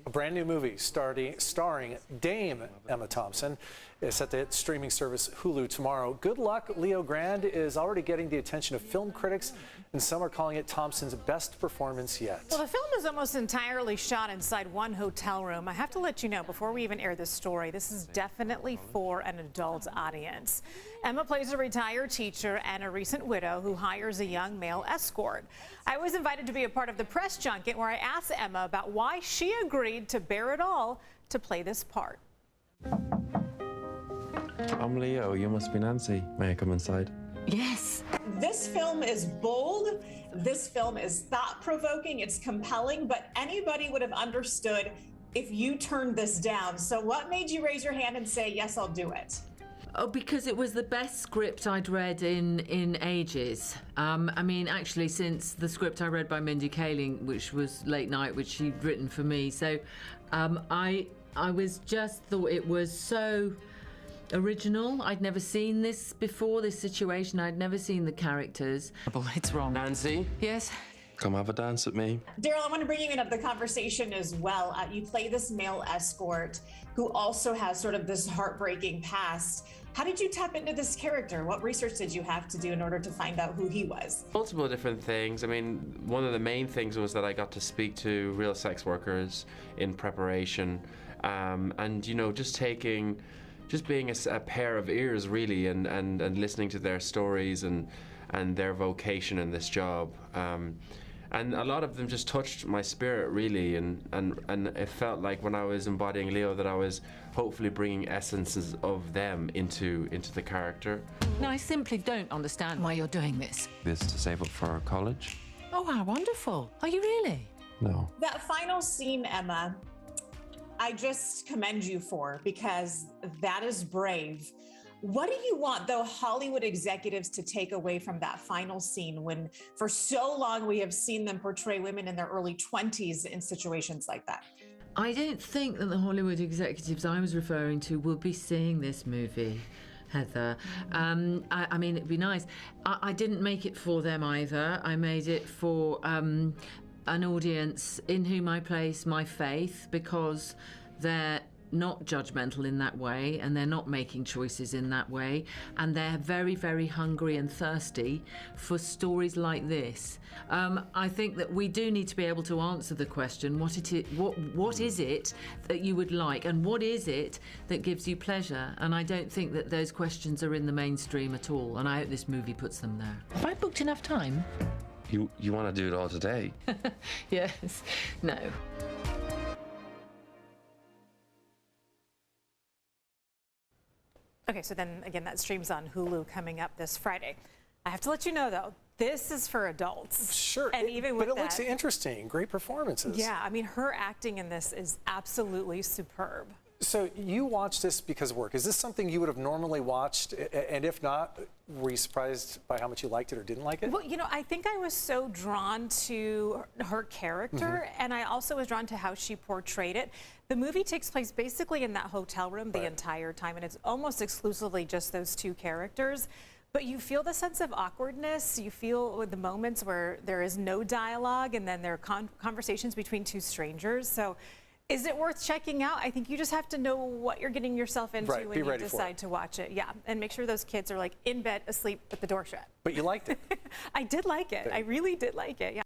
A brand new movie starring Dame Emma Thompson is set to hit streaming service Hulu tomorrow. Good Luck Leo Grande is already getting the attention of film critics, and some are calling it Thompson's best performance yet. Well, the film is almost entirely shot inside one hotel room. I have to let you know before we even air this story, this is definitely for an adult audience. Emma plays a retired teacher and a recent widow who hires a young male escort. I was invited to be a part of the press junket where I asked Emma about why she agreed to bear it all to play this part. I'm Leo, you must be Nancy. May I come inside? Yes. This film is bold, this film is thought-provoking, it's compelling, but anybody would have understood if you turned this down. So what made you raise your hand and say, yes, I'll do it? Oh, because it was the best script I'd read in ages. I mean, actually, since the script I read by Mindy Kaling, which was Late Night, which she'd written for me. So I was just thought it was so original. I'd never seen this before, this situation. I'd never seen the characters. It's wrong. Nancy? Yes? Come have a dance with me. Daryl, I want to bring you into the conversation as well. You play this male escort who also has sort of this heartbreaking past. How did you tap into this character? What research did you have to do in order to find out who he was? Multiple different things. I mean, one of the main things was that I got to speak to real sex workers in preparation, and you know, just being a pair of ears really, and listening to their stories and their vocation in this job. And a lot of them just touched my spirit really, and it felt like when I was embodying Leo that I was hopefully bringing essences of them into the character. No, I simply don't understand why you're doing this. This to save up for college? Oh, how wonderful. Are you really? No. That final scene, Emma, I just commend you for, because that is brave. What do you want, though, Hollywood executives to take away from that final scene when for so long we have seen them portray women in their early 20s in situations like that? I don't think that the Hollywood executives I was referring to will be seeing this movie, Heather. I mean, it'd be nice. I didn't make it for them either. I made it for an audience in whom I place my faith, because they're not judgmental in that way, and they're not making choices in that way, and they're very, very hungry and thirsty for stories like this. I think that we do need to be able to answer the question, what is it that you would like, and what is it that gives you pleasure? And I don't think that those questions are in the mainstream at all, and I hope this movie puts them there. Have I booked enough time? You want to do it all today? Yes. No. Okay, so then again, that streams on Hulu coming up this Friday. I have to let you know, though, this is for adults. Sure, and even with but it looks interesting. Great performances. Yeah, I mean, her acting in this is absolutely superb. So you watched this because of work. Is this something you would have normally watched? And if not, were you surprised by how much you liked it or didn't like it? Well, you know, I think I was so drawn to her character, and I also was drawn to how she portrayed it. The movie takes place basically in that hotel room the entire time, and it's almost exclusively just those two characters. But you feel the sense of awkwardness. You feel the moments where there is no dialogue, and then there are conversations between two strangers. So is it worth checking out? I think you just have to know what you're getting yourself into when you decide to watch it. Yeah, and make sure those kids are like in bed, asleep with the door shut. But you liked it. I did like it. I really did like it, yeah.